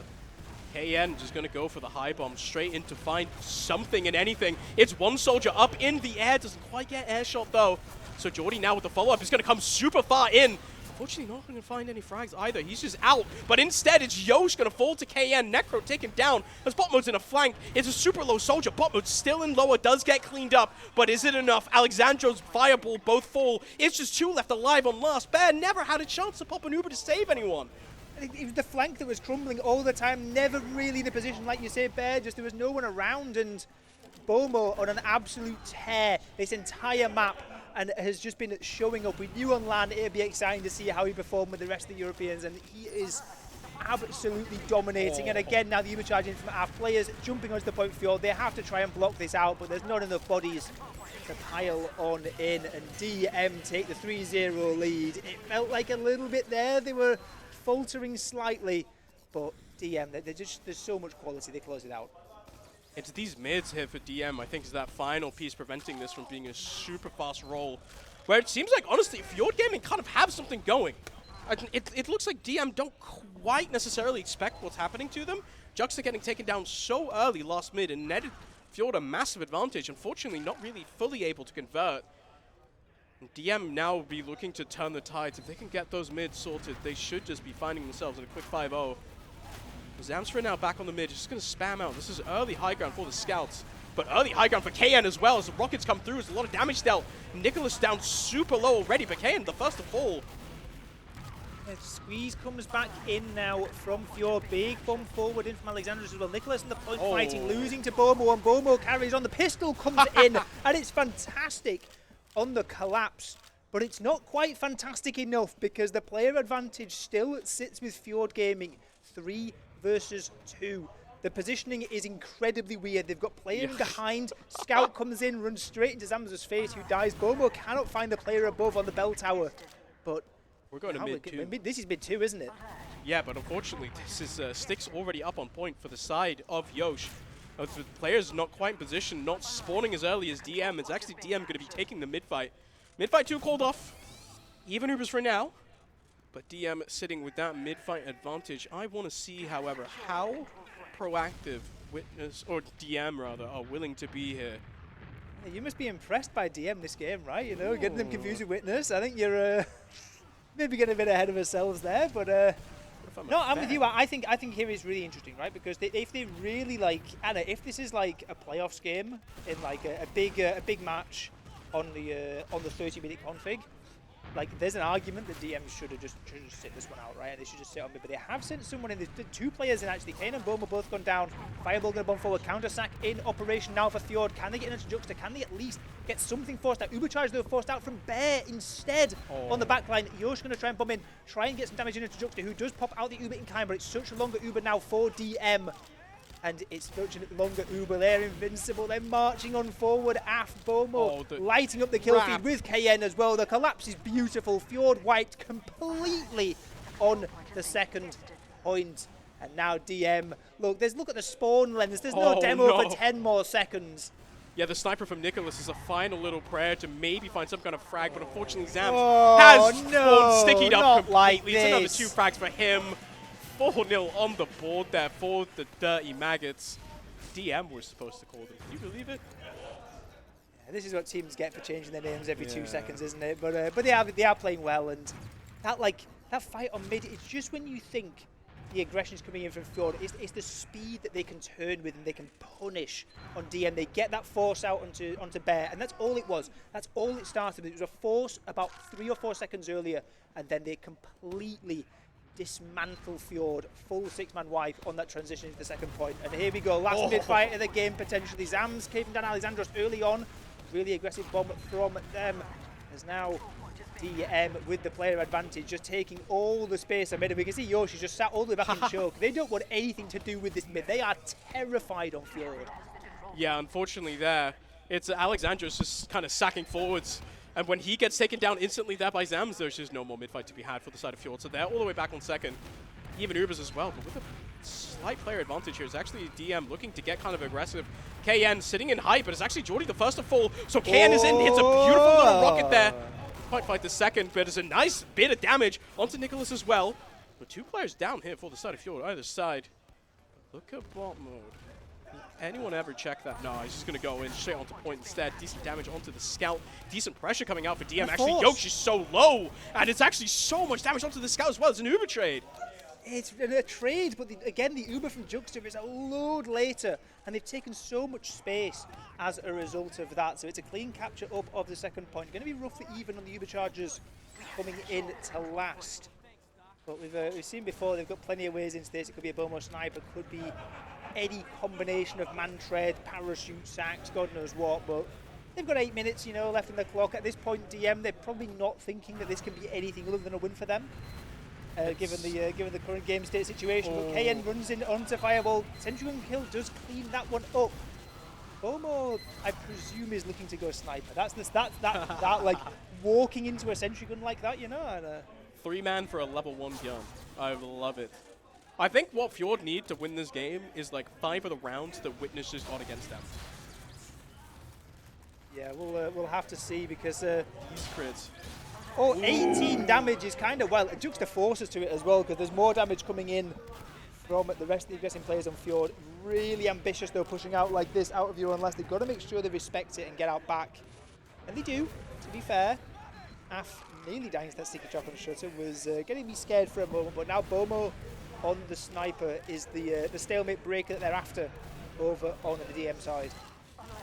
KN just going to go for the high bomb straight in to find something and anything. It's one soldier up in the air. Doesn't quite get air shot, though. So Jordy now with the follow-up is going to come super far in. Unfortunately, not going to find any frags either. He's just out. But instead, it's Yosh going to fall to KN. Necro taken down as bot mode's in a flank. It's a super low soldier. Bot mode still in lower. Does get cleaned up. But is it enough? Alexandro's Fireball both fall. It's just 2 left alive on last. Bear never had a chance to pop an Uber to save anyone. It was the flank that was crumbling all the time. Never really in a position, like you say, Bear. Just there was no one around. And Bomo on an absolute tear this entire map, and has just been showing up. We knew on LAN it'd be exciting to see how he performed with the rest of the Europeans, and he is absolutely dominating. And again, now the Uber charging from our players jumping onto the point Fjord. They have to try and block this out, but there's not enough bodies to pile on in, and DM take the 3-0 lead. It felt like a little bit there. They were faltering slightly, but DM, there's so much quality, they close it out. It's these mids here for DM, I think, is that final piece preventing this from being a super fast roll. Where it seems like, honestly, Fjord Gaming kind of have something going. It looks like DM don't quite necessarily expect what's happening to them. Juxta getting taken down so early last mid and netted Fjord a massive advantage. Unfortunately, not really fully able to convert. DM now will be looking to turn the tides. If they can get those mids sorted, they should just be finding themselves in a quick 5-0. Zamstra now back on the mid, just going to spam out. This is early high ground for the scouts, but early high ground for KN as well as the rockets come through. There's a lot of damage dealt. Nicholas down super low already, but KN the first to fall. Yeah, squeeze comes back in now from Fjord. Big bomb forward in from Alexandros as well. Nicholas in the point fighting, losing to Bomo, and Bomo carries on. The pistol comes in, and it's fantastic on the collapse. But it's not quite fantastic enough because the player advantage still sits with Fjord Gaming. 3 versus 2. The positioning is incredibly weird. They've got player behind. Scout comes in, runs straight into Zamza's face, who dies. Bomo cannot find the player above on the bell tower. But we're going to mid 2. This is mid 2, isn't it? Yeah, but unfortunately, this is Sticks already up on point for the side of Yosh. The players not quite in position, not spawning as early as DM. It's actually DM going to be taking the mid fight. Mid fight 2 called off. Even Ubers for now. But DM sitting with that mid-fight advantage. I want to see, however, how proactive Witness, or DM rather, are willing to be here. Yeah, you must be impressed by DM this game, right? You know, getting them confused with Witness. I think you're maybe getting a bit ahead of ourselves there, but no, I'm with you. I think here is really interesting, right? Because if they really like, Anna, if this is like a playoffs game in like a big match on the 30-minute config. Like, there's an argument that DMs should have just sit this one out, right? And they should just sit on me. But they have sent someone in. There's 2 players in, actually. Kane and Bomo both gone down. Fireball going to bomb forward. Counter sack in operation now for Fjord. Can they get into Juxta? Can they at least get something forced out? Uber charge, though, forced out from Bear instead on the back line. Yosh going to try and bomb in. Try and get some damage into Juxta, who does pop out the Uber in kind, but it's such a longer Uber now for DM. And it's such a longer Uber. They're invincible. They're marching on forward. Af Bomo lighting up the kill feed with KN as well. The collapse is beautiful. Fjord wiped completely on the second point. And now DM. Look at the spawn lens. There's no demo for 10 more seconds. Yeah, the sniper from Nicholas is a final little prayer to maybe find some kind of frag, but unfortunately Zams has spawned stickied up completely. It's another 2 frags for him. 4-0 on the board there for the Dirty Maggots. DM we're supposed to call them. Can you believe it? Yeah, this is what teams get for changing their names every 2 seconds, isn't it? But they are playing well, and that fight on mid, it's just when you think the aggression's coming in from Fjord, it's the speed that they can turn with and they can punish on DM. They get that force out onto Bear, and that's all it was. That's all it started with. It was a force about 3 or 4 seconds earlier, and then they completely dismantle Fjord, full 6-man wipe on that transition into the second point. And here we go, last mid-fight of the game potentially. Zams keeping down Alexandros early on. Really aggressive bomb from them. As now DM with the player advantage, just taking all the space in mid. We can see Yoshi just sat all the way back in choke. They don't want anything to do with this mid. They are terrified on Fjord. Yeah, unfortunately there, it's Alexandros just kind of sacking forwards. And when he gets taken down instantly there by Zams, there's just no more mid-fight to be had for the side of Fjord. So they're all the way back on second. Even Ubers as well, but with a slight player advantage here. It's actually DM looking to get kind of aggressive. KN sitting in high, but it's actually Jordy the first to fall. So KN is in, hits a beautiful little rocket there. Quite fight the second, but it's a nice bit of damage onto Nicholas as well. But 2 players down here for the side of Fjord, either side. Look at bot mode. Anyone ever check that? No, he's just going to go in straight onto point instead. Decent damage onto the scout. Decent pressure coming out for DM. Actually, Yosh is so low, and it's actually so much damage onto the scout as well. It's an Uber trade. It's a trade, but again, the Uber from Juxta is a load later, and they've taken so much space as a result of that. So it's a clean capture up of the second point. Going to be roughly even on the Uber charges coming in to last. But we've seen before, they've got plenty of ways into this. It could be a Bomo sniper, could be any combination of man tread, parachute sacks, God knows what, but they've got 8 minutes, left in the clock. At this point, DM, they're probably not thinking that this can be anything other than a win for them, given the current game state situation. But KN runs in onto Fireball. Sentry Gun kill does clean that one up. Bomo, I presume, is looking to go sniper. That's like walking into a Sentry Gun like that, And, 3-man for a level 1 gun. I love it. I think what Fjord need to win this game is like 5 of the rounds that Witness just got against them. Yeah, we'll have to see because these crits. 18 damage is kind of Juxta forces to it as well because there's more damage coming in from the rest of the aggressive players on Fjord. Really ambitious though, pushing out like this out of your own last. They've got to make sure they respect it and get out back. And they do, to be fair. Af nearly dying to that sticky chop on Shutter was getting me scared for a moment, but now Bomo on the sniper is the stalemate breaker that they're after over on the DM side.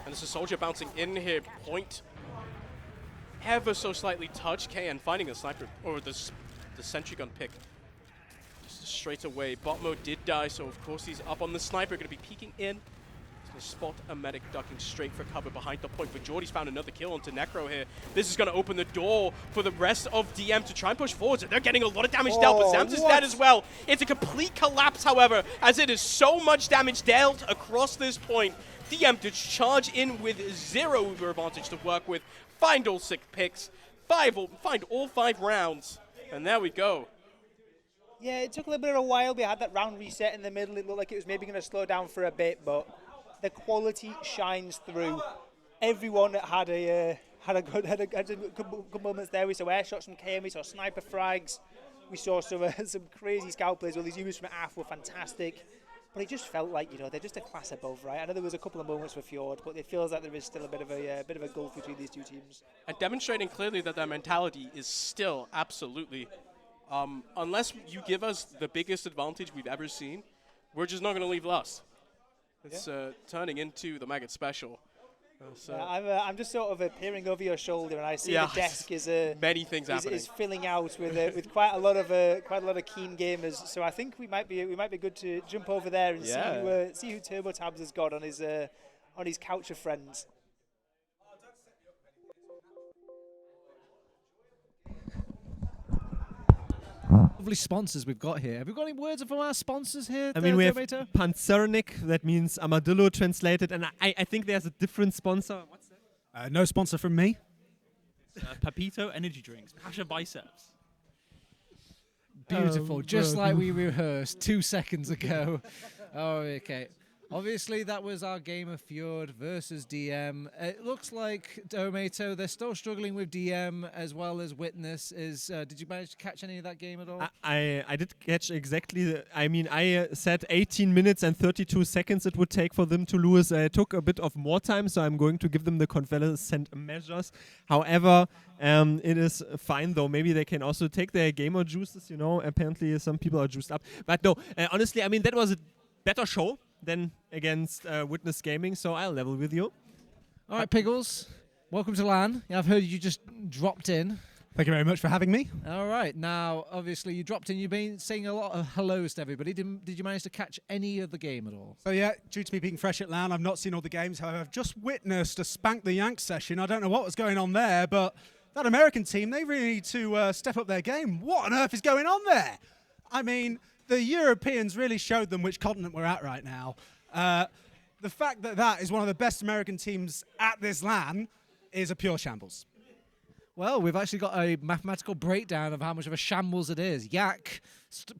And there's a soldier bouncing in here. Point ever so slightly touch. KN finding a sniper, or the sentry gun pick. Just straight away. Botmo did die, so of course he's up on the sniper. Going to be peeking in. He's going to spot a medic ducking straight for cover behind the point. But Jordy's found another kill onto Necro here. This is going to open the door for the rest of DM to try and push forward. So they're getting a lot of damage dealt, but Zams is dead as well. It's a complete collapse, however, as it is so much damage dealt across this point. DM to charge in with 0 Uber advantage to work with. Find all 6 picks. Find all 5 rounds. And there we go. Yeah, it took a little bit of a while. We had that round reset in the middle. It looked like it was maybe going to slow down for a bit, but the quality shines through. Everyone had a good moments there. We saw air shots from KM. We saw sniper frags. We saw some crazy scout plays. Well, these units from AF were fantastic. But it just felt like, you know, they're just a class above, right? I know there was a couple of moments for Fjord, but it feels like there is still a bit of a gulf between these two teams. And demonstrating clearly that their mentality is still absolutely, unless you give us the biggest advantage we've ever seen, we're just not going to leave last. It's turning into the Maggot special. I'm just sort of peering over your shoulder, and I see the desk is many things happening. Is filling out with quite a lot of keen gamers. So I think we might be good to jump over there and see who Turbo Tabs has got on his couch of friends. Lovely sponsors we've got here. Have we got any words from our sponsors here? I mean, we have Domaytoe? Panzernik, that means armadillo translated, and I think there's a different sponsor. What's that? No sponsor from me. Papito energy drinks. Pasha biceps. Beautiful, just like we rehearsed 2 seconds ago. Oh, okay. Obviously, that was our game of Fjord versus DM. It looks like Domaytoe, they're still struggling with DM as well as Witness. Did you manage to catch any of that game at all? I did catch exactly. I said 18 minutes and 32 seconds it would take for them to lose. It took a bit of more time, so I'm going to give them the convalescent measures. However, it is fine, though. Maybe they can also take their gamer juices, you know. Apparently, some people are juiced up. But no, honestly, I mean, that was a better show than against Witness Gaming, so I'll level with you. All right, Piggles, welcome to LAN. I've heard you just dropped in. Thank you very much for having me. All right, now, obviously, you dropped in. You've been saying a lot of hellos to everybody. Did you manage to catch any of the game at all? So yeah, due to me being fresh at LAN, I've not seen all the games. However, I've just witnessed a Spank the Yank session. I don't know what was going on there, but that American team, they really need to step up their game. What on earth is going on there? I mean, the Europeans really showed them which continent we're at right now. The fact that that is one of the best American teams at this LAN is a pure shambles. Well, we've actually got a mathematical breakdown of how much of a shambles it is. Yak,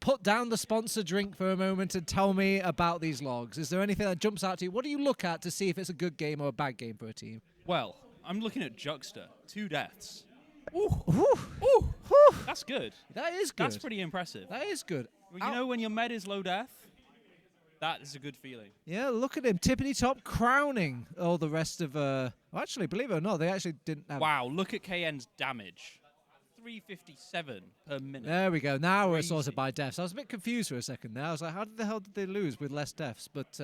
put down the sponsor drink for a moment and tell me about these logs. Is there anything that jumps out to you? What do you look at to see if it's a good game or a bad game for a team? Well, I'm looking at Juxta. 2 deaths. Ooh. Ooh. Ooh. Ooh. That's good. That is good. That's pretty impressive. That is good. Well, you know when your med is low death? That is a good feeling. Yeah, look at him. Tippity top crowning all the rest of... actually, believe it or not, they actually didn't have... Wow, look at KN's damage. 357 per minute. There we go. Now we're sorted by deaths. I was a bit confused for a second there. I was like, how the hell did they lose with less deaths? But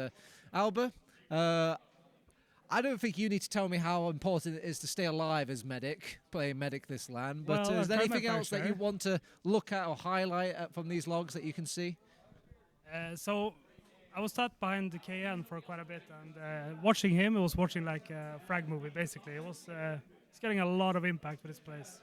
Alba, I don't think you need to tell me how important it is to stay alive as medic, playing medic this LAN. But is there anything else that you want to look at or highlight from these logs that you can see? So I was sat behind the KN for quite a bit, and watching him, it was watching like a frag movie, basically. It was it's getting a lot of impact with this place.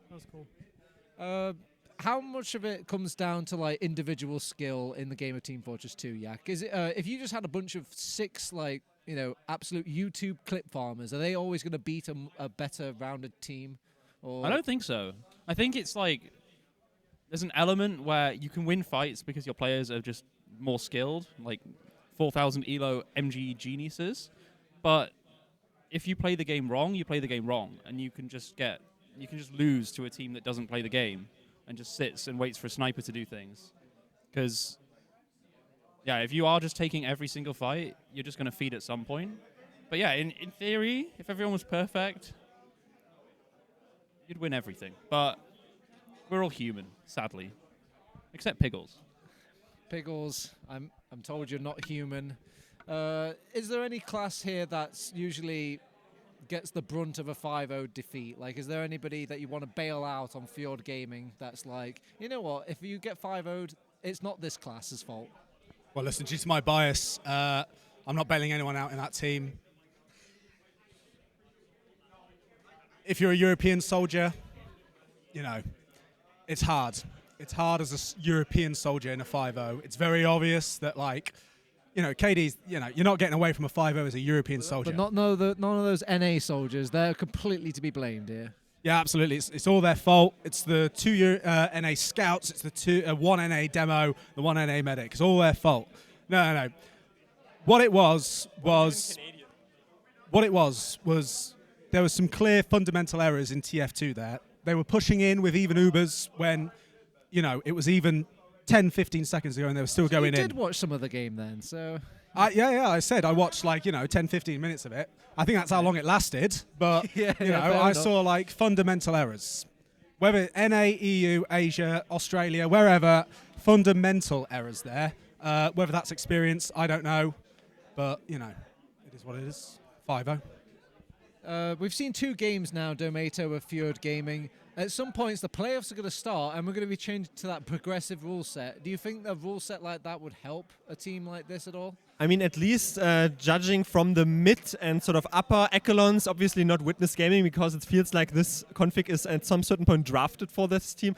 That was cool. How much of it comes down to like individual skill in the game of Team Fortress 2, Yak? Is it if you just had a bunch of 6 like absolute YouTube clip farmers, are they always going to beat a better rounded team? Or I don't think so. I think it's like there's an element where you can win fights because your players are just more skilled, like 4,000 elo MG geniuses. But if you play the game wrong, you play the game wrong, and you can just lose to a team that doesn't play the game and just sits and waits for a sniper to do things. Because yeah, if you are just taking every single fight, you're just going to feed at some point. But yeah, in theory, if everyone was perfect, you'd win everything. But we're all human, sadly. Except Piggles. Piggles, I'm told you're not human. Is there any class here that's usually gets the brunt of a 5-0 defeat? Like, is there anybody that you want to bail out on Fjord Gaming that's like, you know what, if you get 5-0'd, it's not this class's fault? Well, listen, due to my bias, I'm not bailing anyone out in that team. If you're a European soldier, you know, it's hard. It's hard as a European soldier in a 5-0. It's very obvious that, like, you know, KD's, you know, you're not getting away from a 5-0 as a European soldier. But none of those NA soldiers, they're completely to be blamed here. Yeah, absolutely. It's all their fault. It's the 2 NA scouts. It's the 1 NA demo, the 1 NA medic. It's all their fault. No. What it was there was some clear fundamental errors in TF2 there. They were pushing in with even Ubers when, you know, it was even 10, 15 seconds ago and they were still going in. You did watch some of the game then, so... Yeah, I said I watched, like, you know, 10, 15 minutes of it. I think that's how long it lasted, but, you know, I saw, like, fundamental errors. Whether NA, EU, Asia, Australia, wherever, fundamental errors there. Whether that's experience, I don't know, but, you know, it is what it is. 5-0. We've seen 2 games now, Domaytoe of Fjord Gaming. At some points, the playoffs are going to start, and we're going to be changed to that progressive rule set. Do you think a rule set like that would help a team like this at all? I mean, at least judging from the mid and sort of upper echelons, obviously not Witness Gaming, because it feels like this config is at some certain point drafted for this team.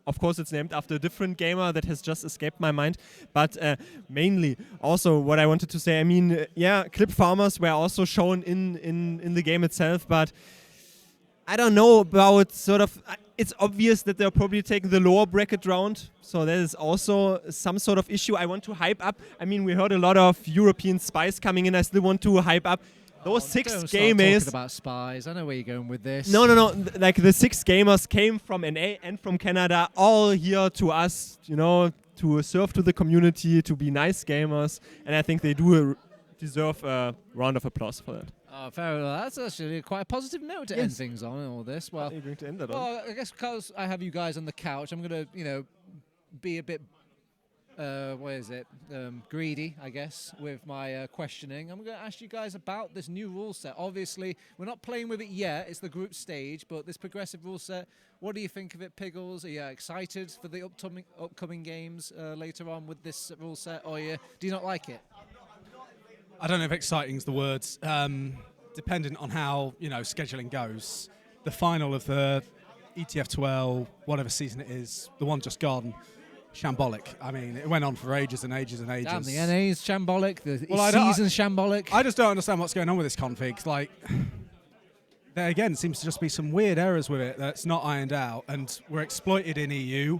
Of course, it's named after a different gamer that has just escaped my mind. But mainly, also what I wanted to say, I mean, yeah, clip farmers were also shown in the game itself, but I don't know about sort of... It's obvious that they're probably taking the lower bracket round, so that is also some sort of issue I want to hype up. I mean, we heard a lot of European spies coming in. I still want to hype up those 6 don't gamers. Talking about spies. I know where you're going with this. No. Like, the 6 gamers came from NA and from Canada, all here to us, you know, to serve to the community, to be nice gamers, and I think they do deserve a round of applause for that. Oh, fair enough. That's actually quite a positive note to end things on all this. Well, what are you going to end that on? Well, I guess because I have you guys on the couch, I'm going to, you know, be a bit, greedy, I guess, with my questioning. I'm going to ask you guys about this new rule set. Obviously, we're not playing with it yet. It's the group stage, but this progressive rule set, what do you think of it, Piggles? Are you excited for the upcoming games later on with this rule set, or do you not like it? I don't know if exciting is the words. Dependent on how, you know, scheduling goes. The final of the ETF12, whatever season it is, the one just gone, shambolic. I mean, it went on for ages and ages and ages. Damn, the NA's shambolic, the season's shambolic. I just don't understand what's going on with this config. Like, there again seems to just be some weird errors with it that's not ironed out, and were exploited in EU.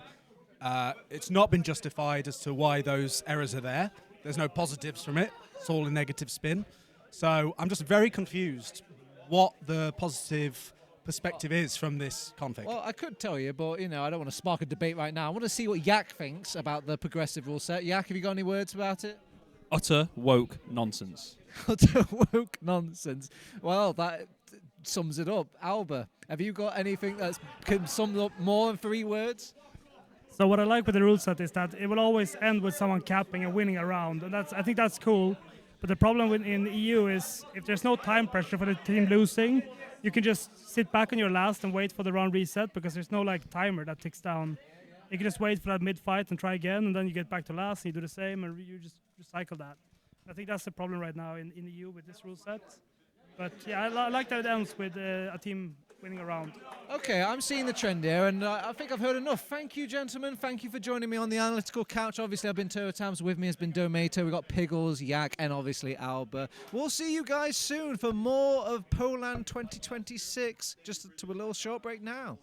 It's not been justified as to why those errors are there. There's no positives from it. It's all a negative spin. So I'm just very confused what the positive perspective is from this config. Well, I could tell you, but, you know, I don't want to spark a debate right now. I want to see what Yak thinks about the progressive rule set. Yak, have you got any words about it? Utter woke nonsense. Utter woke nonsense. Well, that sums it up. Alba, have you got anything that can sum up more than 3 words? So what I like with the rule set is that it will always end with someone capping and winning a round, and I think that's cool. But the problem in the EU is if there's no time pressure for the team losing, you can just sit back on your last and wait for the round reset because there's no like timer that ticks down. You can just wait for that mid-fight and try again, and then you get back to last and you do the same, and you just recycle that. I think that's the problem right now in the EU with this rule set. But yeah, I like that it ends with a team winning a round. Okay, I'm seeing the trend here, and I think I've heard enough. Thank you, gentlemen. Thank you for joining me on the analytical couch. Obviously, I've been Toetams. With me has been Domaytoe. We've got Piggles, Yak, and obviously Alba. We'll see you guys soon for more of poLANd 2026. Just to a little short break now.